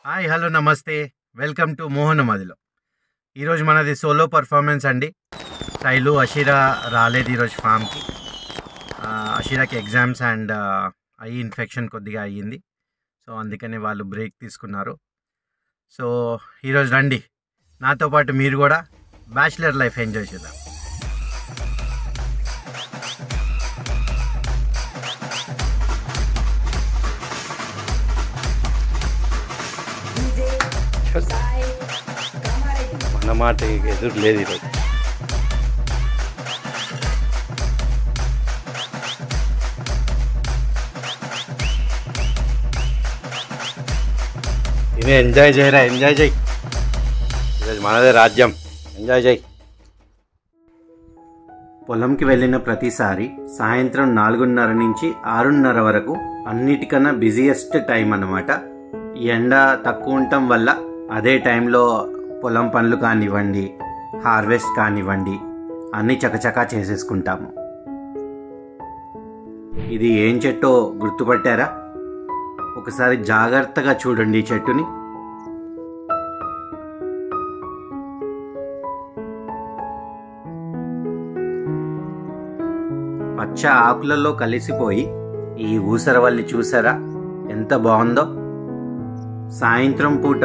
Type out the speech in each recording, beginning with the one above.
Hi hello నమస్తే welcome to మోహన మదిలో. ఈరోజు మనది సోలో పర్ఫార్మెన్స్ అండి. శైలు అషీరా రాలేదు ఈరోజు ఫామ్కి. అషీరాకి ఎగ్జామ్స్ అండ్ ఐ ఇన్ఫెక్షన్ కొద్దిగా అయ్యింది. సో అందుకని వాళ్ళు బ్రేక్ తీసుకున్నారు. సో ఈరోజు రండి, నాతో పాటు మీరు కూడా బ్యాచిలర్ లైఫ్ ఎంజాయ్ చేద్దాం. మన మాట ఎదురు లేదు ఈరోజు. ఇదే ఎంజాయ్ చేయరా, ఎంజాయ్ చేయి. ఈరోజు మనదే రాజ్యం, ఎంజాయ్ చేయి. పొలంకి వెళ్ళిన ప్రతిసారి సాయంత్రం 4:30 నుంచి 6:30 వరకు అన్నిటికన్నా బిజియెస్ట్ టైం అన్నమాట. ఎండ తక్కువ ఉండటం వల్ల అదే టైంలో పొలం పనులు కానివ్వండి, హార్వెస్ట్ కానివ్వండి, అన్నీ చకచకా చేసేసుకుంటాము. ఇది ఏం చెట్టో గుర్తుపట్టారా? ఒకసారి జాగ్రత్తగా చూడండి ఈ చెట్టుని. పచ్చ ఆకులలో కలిసిపోయి ఈ ఊసరవల్లి చూసారా ఎంత బాగుందో. సాయంత్రం పూట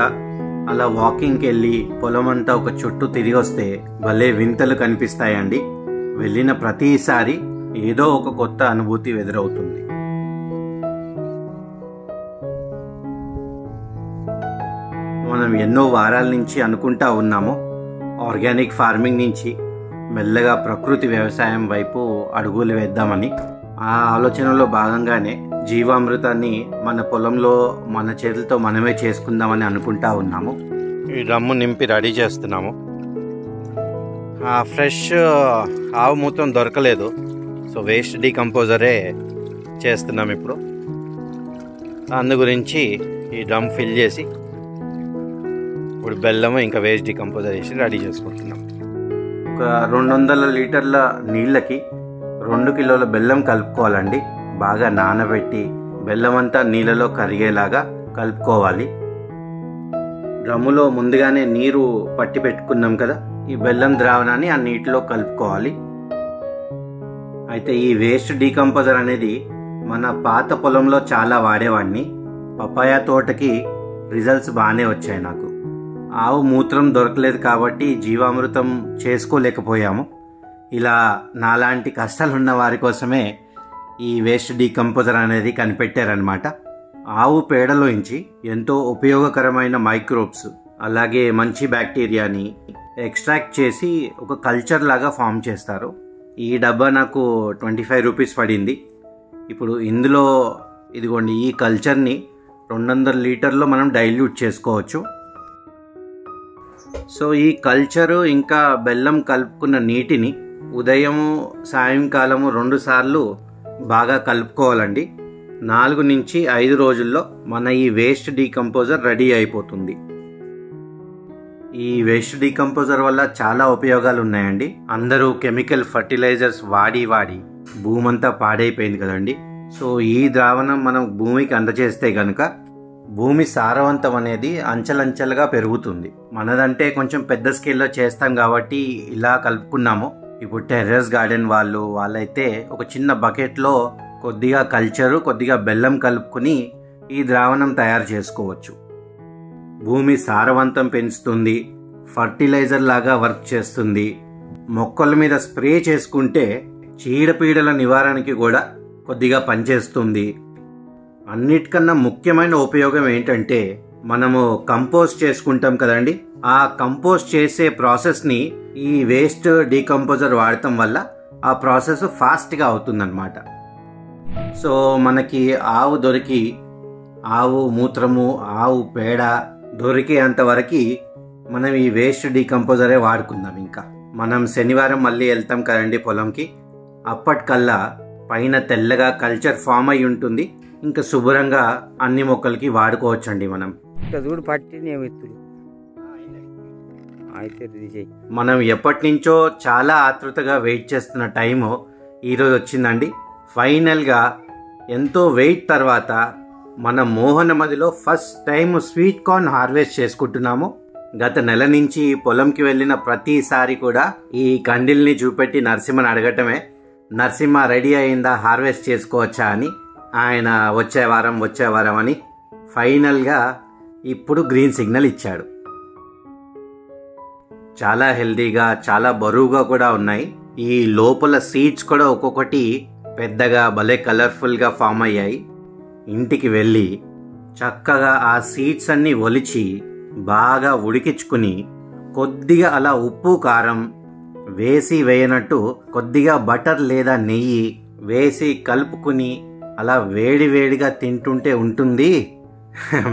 అలా వాకింగ్కి వెళ్ళి పొలమంతా ఒక చుట్టూ తిరిగి వస్తే భలే వింతలు కనిపిస్తాయండి. వెళ్ళిన ప్రతిసారి ఏదో ఒక కొత్త అనుభూతి ఎదురవుతుంది. మనం ఎన్నో వారాల నుంచి అనుకుంటా ఉన్నాము ఆర్గానిక్ ఫార్మింగ్ నుంచి మెల్లగా ప్రకృతి వ్యవసాయం వైపు అడుగులు వేద్దామని. ఆ ఆలోచనలో భాగంగానే జీవామృతాన్ని మన పొలంలో మన చేతులతో మనమే చేసుకుందామని అనుకుంటా ఉన్నాము. ఈ డ్రమ్ము నింపి రెడీ చేస్తున్నాము. ఫ్రెష్ ఆవు మూత్రం దొరకలేదు, సో వేస్ట్ డీకంపోజరే చేస్తున్నాం ఇప్పుడు. అందు గురించి ఈ డ్రమ్ ఫిల్ చేసి ఇప్పుడు బెల్లము ఇంకా వేస్ట్ డీకంపోజర్ వేసి రెడీ చేసుకుంటున్నాం. ఒక 200 లీటర్ల నీళ్ళకి 2 కిలోల బెల్లం కలుపుకోవాలండి. బాగా నానబెట్టి బెల్లం అంతా నీళ్ళలో కరిగేలాగా కలుపుకోవాలి. డ్రమ్ములో ముందుగానే నీరు పట్టి పెట్టుకున్నాం కదా, ఈ బెల్లం ద్రావణాన్ని ఆ నీటిలో కలుపుకోవాలి. అయితే ఈ వేస్ట్ డీకంపోజర్ అనేది మన పాత పొలంలో చాలా వాడేవాడిని. పపాయ తోటకి రిజల్ట్స్ బాగానే వచ్చాయి నాకు. ఆవు మూత్రం దొరకలేదు కాబట్టి జీవామృతం చేసుకోలేకపోయాము. ఇలా నాలాంటి కష్టాలున్న వారి కోసమే ఈ వేస్ట్ డీకంపోజర్ అనేది కనిపెట్టారనమాట. ఆవు పేడలోంచి ఎంతో ఉపయోగకరమైన మైక్రోబ్స్ అలాగే మంచి బ్యాక్టీరియాని ఎక్స్ట్రాక్ట్ చేసి ఒక కల్చర్ లాగా ఫామ్ చేస్తారు. ఈ డబ్బా నాకు 25 రూపీస్ పడింది. ఇప్పుడు ఇందులో ఇదిగోండి ఈ కల్చర్ని 200 లీటర్లో మనం డైల్యూట్ చేసుకోవచ్చు. సో ఈ కల్చరు ఇంకా బెల్లం కలుపుకున్న నీటిని ఉదయము సాయంకాలము 2 సార్లు బాగా కలుపుకోవాలండి. 4 నుంచి 5 రోజుల్లో మన ఈ వేస్ట్ డీకంపోజర్ రెడీ అయిపోతుంది. ఈ వేస్ట్ డీకంపోజర్ వల్ల చాలా ఉపయోగాలు ఉన్నాయండి. అందరూ కెమికల్ ఫర్టిలైజర్స్ వాడి భూమంతా పాడైపోయింది కదండి. సో ఈ ద్రావణం మనం భూమికి అందజేస్తే కనుక భూమి సారవంతం అనేది అంచెలంచెలుగా పెరుగుతుంది. మనదంటే కొంచెం పెద్ద స్కేల్లో చేస్తాం కాబట్టి ఇలా కలుపుకున్నాము. ఇప్పుడు టెర్రస్ గార్డెన్ వాళ్ళైతే ఒక చిన్న బకెట్లో కొద్దిగా కల్చరు కొద్దిగా బెల్లం కలుపుకొని ఈ ద్రావణం తయారు చేసుకోవచ్చు. భూమి సారవంతం పెంచుతుంది, ఫర్టిలైజర్ లాగా వర్క్ చేస్తుంది. మొక్కల మీద స్ప్రే చేసుకుంటే చీడపీడల నివారణకి కూడా కొద్దిగా పనిచేస్తుంది. అన్నిటికన్నా ముఖ్యమైన ఉపయోగం ఏంటంటే మనము కంపోస్ట్ చేసుకుంటాం కదండి, ఆ కంపోస్ట్ చేసే ప్రాసెస్ని ఈ వేస్ట్ డీకంపోజర్ వాడటం వల్ల ఆ ప్రాసెస్ ఫాస్ట్గా అవుతుందన్నమాట. సో మనకి ఆవు దొరికి ఆవు మూత్రము ఆవు పేడ దొరికేంతవరకు మనం ఈ వేస్ట్ డీకంపోజరే వాడుకుందాం. ఇంకా మనం శనివారం మళ్ళీ వెళ్తాం కదండి పొలంకి, అప్పటికల్లా పైన తెల్లగా కల్చర్ ఫామ్ అయి ఉంటుంది. ఇంకా శుభ్రంగా అన్ని మొక్కలకి వాడుకోవచ్చండి. మనం మనం ఎప్పటి నుంచో చాలా ఆతృతగా వెయిట్ చేస్తున్న టైము ఈరోజు వచ్చిందండి. ఫైనల్గా ఎంతో వెయిట్ తర్వాత మన మోహనమదిలో first time sweet corn harvest చేసుకుంటున్నాము. గత నెల నుంచి పొలంకి వెళ్ళిన ప్రతిసారి కూడా ఈ కండిల్ని చూపెట్టి నరసింహని అడగటమే, నరసింహ రెడీ అయిందా, హార్వెస్ట్ చేసుకోవచ్చా అని. ఆయన వచ్చే వారం అని ఫైనల్గా ఇప్పుడు గ్రీన్ సిగ్నల్ ఇచ్చాడు. చాలా హెల్తీగా, చాలా బరువుగా కూడా ఉన్నాయి. ఈ లోపల సీడ్స్ కూడా ఒక్కొక్కటి పెద్దగా భలే కలర్ఫుల్గా ఫామ్ అయ్యాయి. ఇంటికి వెళ్ళి చక్కగా ఆ సీడ్స్ అన్నీ ఒలిచి బాగా ఉడికించుకుని కొద్దిగా అలా ఉప్పు కారం వేయనట్టు కొద్దిగా బటర్ లేదా నెయ్యి వేసి కలుపుకుని అలా వేడిగా తింటుంటే ఉంటుంది.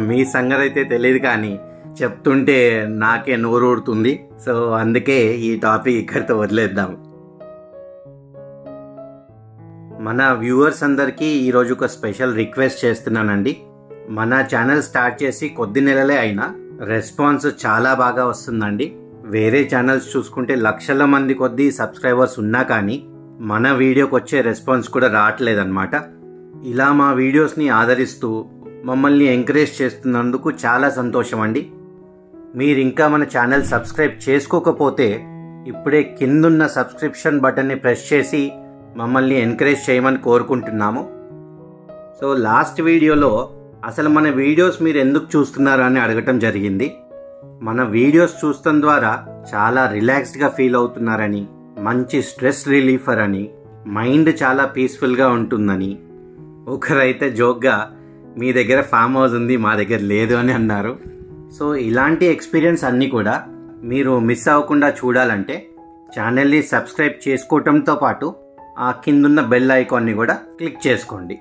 మీ సంగతి అయితే తెలియదు, కానీ చెప్తుంటే నాకే నోరూరుతుంది. సో అందుకే ఈ టాపిక్ ఇక్కడితో వదిలేద్దాం. మన వ్యూవర్స్ అందరికీ ఈరోజు ఒక స్పెషల్ రిక్వెస్ట్ చేస్తున్నానండి. మన ఛానల్ స్టార్ట్ చేసి కొద్ది నెలలే అయినా రెస్పాన్స్ చాలా బాగా వస్తుందండి. వేరే ఛానల్స్ చూసుకుంటే లక్షల మంది కొద్దీ సబ్స్క్రైబర్స్ ఉన్నా కానీ మన వీడియోకి వచ్చే రెస్పాన్స్ కూడా రావట్లేదన్నమాట. ఇలా మా వీడియోస్ని ఆదరిస్తూ మమ్మల్ని ఎంకరేజ్ చేస్తున్నందుకు చాలా సంతోషం అండి. మీరు ఇంకా మన ఛానల్ సబ్స్క్రైబ్ చేసుకోకపోతే ఇప్పుడే కిందున్న సబ్స్క్రిప్షన్ బటన్ని ప్రెస్ చేసి మమ్మల్ని ఎంకరేజ్ చేయమని కోరుకుంటున్నాము. సో లాస్ట్ వీడియోలో అసలు మన వీడియోస్ మీరు ఎందుకు చూస్తున్నారు అని అడగటం జరిగింది. మన వీడియోస్ చూడటం ద్వారా చాలా రిలాక్స్డ్గా ఫీల్ అవుతున్నారని, మంచి స్ట్రెస్ రిలీఫర్ అని, మైండ్ చాలా పీస్ఫుల్గా ఉంటుందని, ఒకరైతే జోక్గా మీ దగ్గర ఫామ్ హౌస్ ఉంది మా దగ్గర లేదు అని అన్నారు. సో ఇలాంటి ఎక్స్పీరియన్స్ అన్నీ కూడా మీరు మిస్ అవ్వకుండా చూడాలంటే ఛానల్ని సబ్స్క్రైబ్ చేసుకోవటంతో పాటు ఆ కిందున్న బెల్ ఐకాన్ని కూడా క్లిక్ చేసుకోండి.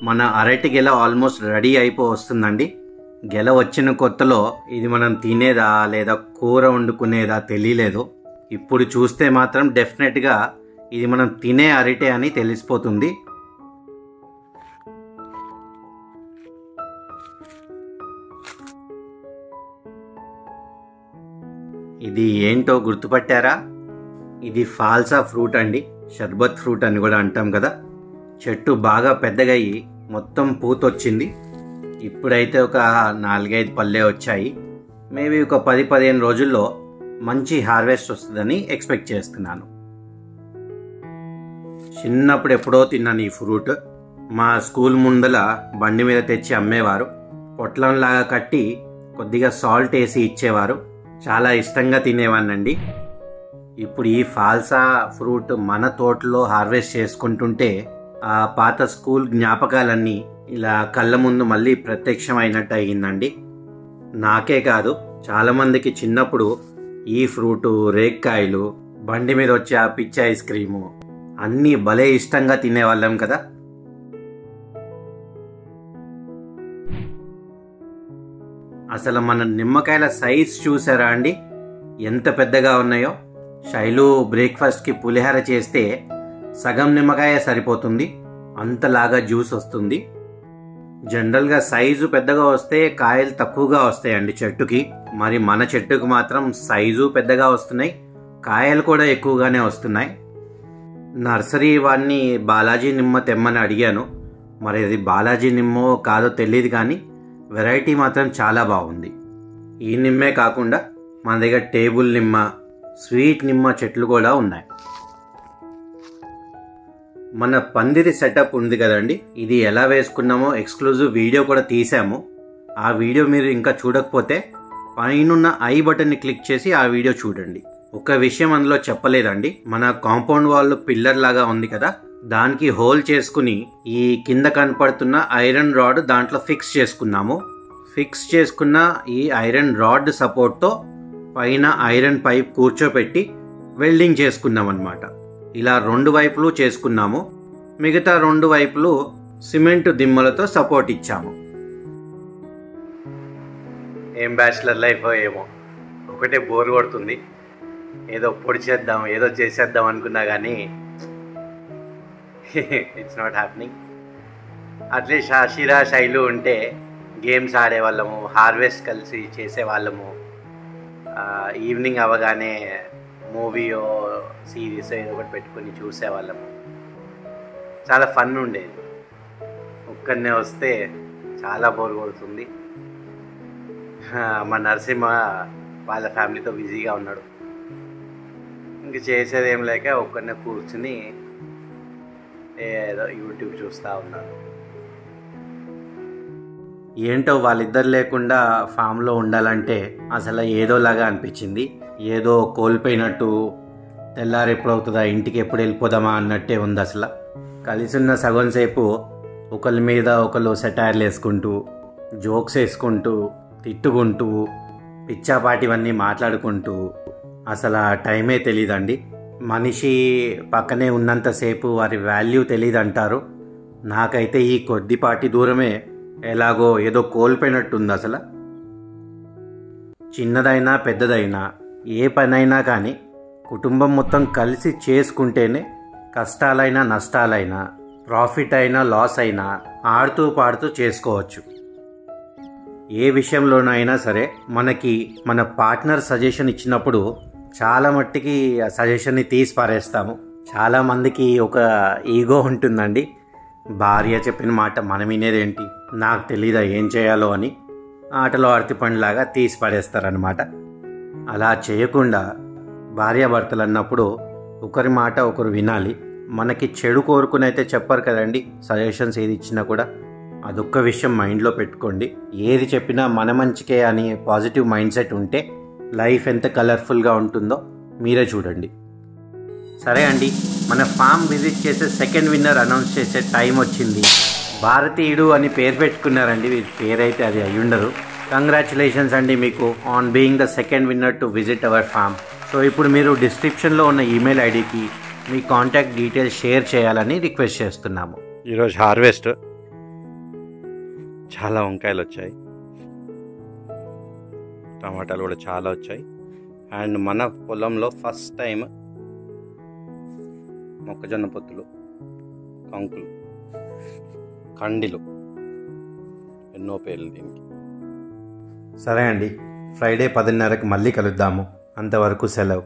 మన అరటి గెల ఆల్మోస్ట్ రెడీ వస్తుందండి. గెల వచ్చిన కొత్తలో ఇది మనం తినేదా లేదా కూర వండుకునేదా తెలియలేదు. ఇప్పుడు చూస్తే మాత్రం డెఫినెట్గా ఇది మనం తినే అరటి అని తెలిసిపోతుంది. ఇది ఏంటో గుర్తుపట్టారా? ఇది ఫాల్సా ఫ్రూట్ అండి, షర్బత్ ఫ్రూట్ అని కూడా అంటాం కదా. చెట్టు బాగా పెద్దగయ్యి మొత్తం పూతొచ్చింది. ఇప్పుడైతే ఒక 4-5 పళ్ళే వచ్చాయి. మేబీ ఒక 10-15 రోజుల్లో మంచి హార్వెస్ట్ వస్తుందని ఎక్స్పెక్ట్ చేస్తున్నాను. చిన్నప్పుడు ఎప్పుడో తిన్నాను ఈ ఫ్రూట్. మా స్కూల్ ముందల బండి మీద తెచ్చి అమ్మేవారు. పొట్లంలాగా కట్టి కొద్దిగా సాల్ట్ వేసి ఇచ్చేవారు. చాలా ఇష్టంగా తినేవాడినండి. ఇప్పుడు ఈ ఫాల్సా ఫ్రూట్ మన తోటలో హార్వెస్ట్ చేసుకుంటుంటే ఆ పాత స్కూల్ జ్ఞాపకాలన్నీ ఇలా కళ్ళ ముందు మళ్ళీ ప్రత్యక్షమైనట్టు అయ్యిందండి. నాకే కాదు, చాలామందికి చిన్నప్పుడు ఈ ఫ్రూటు, రేక్కాయలు, బండి మీద వచ్చే ఆ పిచ్చి ఐస్ క్రీము అన్నీ భలే ఇష్టంగా తినేవాళ్ళం కదా. అసలు మన నిమ్మకాయల సైజ్ చూసారా అండి, ఎంత పెద్దగా ఉన్నాయో. శైలు బ్రేక్ఫాస్ట్కి పులిహోర చేస్తే సగం నిమ్మకాయ సరిపోతుంది, అంతలాగా జ్యూస్ వస్తుంది. జనరల్గా సైజు పెద్దగా వస్తే కాయలు తక్కువగా వస్తాయండి చెట్టుకి. మరి మన చెట్టుకు మాత్రం సైజు పెద్దగా వస్తున్నాయి, కాయలు కూడా ఎక్కువగానే వస్తున్నాయి. నర్సరీ వాడిని బాలాజీ నిమ్మ తెమ్మని అడిగాను. మరి అది బాలాజీ నిమ్మో కాదో తెలియదు, కానీ వెరైటీ మాత్రం చాలా బాగుంది. ఈ నిమ్మే కాకుండా మన దగ్గర టేబుల్ నిమ్మ, స్వీట్ నిమ్మ చెట్లు కూడా ఉన్నాయి. మన పందిరి సెటప్ ఉంది కదండి, ఇది ఎలా వేసుకున్నామో ఎక్స్క్లూజివ్ వీడియో కూడా తీసాము. ఆ వీడియో మీరు ఇంకా చూడకపోతే పైనున్న ఐ బటన్ని క్లిక్ చేసి ఆ వీడియో చూడండి. ఒక విషయం అందులో చెప్పలేదండి, మన కాంపౌండ్ వాల్ పిల్లర్ లాగా ఉంది కదా, దానికి హోల్ చేసుకుని ఈ కింద కనపడుతున్న ఐరన్ రాడ్ దాంట్లో ఫిక్స్ చేసుకున్నాము. ఫిక్స్ చేసుకున్న ఈ ఐరన్ రాడ్ సపోర్ట్తో పైన ఐరన్ పైప్ కూర్చోపెట్టి వెల్డింగ్ చేసుకున్నాం అన్నమాట. ఇలా 2 వైపులు చేసుకున్నాము. మిగతా 2 వైపులు సిమెంట్ దిమ్మలతో సపోర్ట్ ఇచ్చాము. ఏం బ్యాచిలర్ లైఫ్ ఏమో, ఒకటే బోర్ కొడుతుంది. ఏదో పొడి చేద్దాం, ఏదో చేసేద్దాం అనుకున్నా కానీ it's not happening. At least Shira Shailu ఉంటే గేమ్స్ ఆడేవాళ్ళము, హార్వెస్ట్ కలిసి చేసేవాళ్ళము. ఈవినింగ్ అవ్వగానే మూవీయో సిరీస్ ఏదో ఒకటి పెట్టుకుని చూసేవాళ్ళము. చాలా ఫన్ ఉండేది. ఒక్కనే వస్తే చాలా బోర్ కొడుతుంది. మా నరసింహ వాళ్ళ ఫ్యామిలీతో బిజీగా ఉన్నాడు. ఇంక చేసేది ఏం లేక ఒక్కనే కూర్చుని ఏదో యూట్యూబ్ చూస్తూ ఉన్నాను. ఏంటో వాళ్ళిద్దరు లేకుండా ఫామ్లో ఉండాలంటే అసలు ఏదోలాగా అనిపించింది. ఏదో కోల్పోయినట్టు, తెల్లారి ఎప్పుడవుతుందా, ఇంటికి ఎప్పుడు వెళ్ళిపోదామా అన్నట్టే ఉంది. అసలు కలిసి ఉన్న సగం సేపు ఒకరి మీద ఒకరు సెటైర్లు వేసుకుంటూ, జోక్స్ వేసుకుంటూ, తిట్టుకుంటూ, పిచ్చాపాటివన్నీ మాట్లాడుకుంటూ అసలు ఆ టైమే తెలీదండి. మనిషి పక్కనే ఉన్నంతసేపు వారి వాల్యూ తెలియదు అంటారు. నాకైతే ఈ కొద్దిపాటి దూరమే ఎలాగో ఏదో కోల్పోయినట్టుంది. అసలు చిన్నదైనా పెద్దదైనా ఏ పనైనా కానీ కుటుంబం మొత్తం కలిసి చేసుకుంటేనే కష్టాలైనా నష్టాలైనా, ప్రాఫిట్ అయినా లాస్ అయినా ఆడుతూ పాడుతూ చేసుకోవచ్చు. ఏ విషయంలోనైనా సరే మనకి మన పార్ట్నర్ సజెషన్ ఇచ్చినప్పుడు చాలా మట్టికి ఆ సజెషన్ని తీసి పారేస్తాము. చాలామందికి ఒక ఈగో ఉంటుందండి. భార్య చెప్పిన మాట మనం వినేదేంటి, నాకు తెలీదా ఏం చేయాలో అని ఆటలో అరటిపండులాగా తీసి పడేస్తారనమాట. అలా చేయకుండా భార్యాభర్తలు అన్నప్పుడు ఒకరి మాట ఒకరు వినాలి. మనకి చెడు కోరుకుని అయితే చెప్పరు కదండి సజెషన్స్ ఏది ఇచ్చినా కూడా. అదొక్క విషయం మైండ్లో పెట్టుకోండి. ఏది చెప్పినా మన మంచికే అని పాజిటివ్ మైండ్ సెట్ ఉంటే లైఫ్ ఎంత కలర్ఫుల్గా ఉంటుందో మీరే చూడండి. సరే అండి, మన ఫామ్ విజిట్ చేసే సెకండ్ విన్నర్ అనౌన్స్ చేసే టైం వచ్చింది. భారతీయుడు అని పేరు పెట్టుకున్నారండి. వీరి పేరైతే అది అయి ఉండదు. కంగ్రాచులేషన్స్ అండి మీకు on being the second winner to visit our farm. So ఇప్పుడు మీరు డిస్క్రిప్షన్లో ఉన్న ఈమెయిల్ ఐడికి మీ కాంటాక్ట్ డీటెయిల్స్ షేర్ చేయాలని రిక్వెస్ట్ చేస్తున్నాము. ఈరోజు హార్వెస్ట్ చాలా వంకాయలు వచ్చాయి, టమాటాలు కూడా చాలా వచ్చాయి. అండ్ మన పొలంలో ఫస్ట్ టైం మొక్కజొన్న పొత్తులు, కంకులు, కండిలు, ఎన్నో పేర్లు దీనికి. సరే అండి, ఫ్రైడే 10:30కి మళ్ళీ కలుద్దాము. అంతవరకు సెలవు.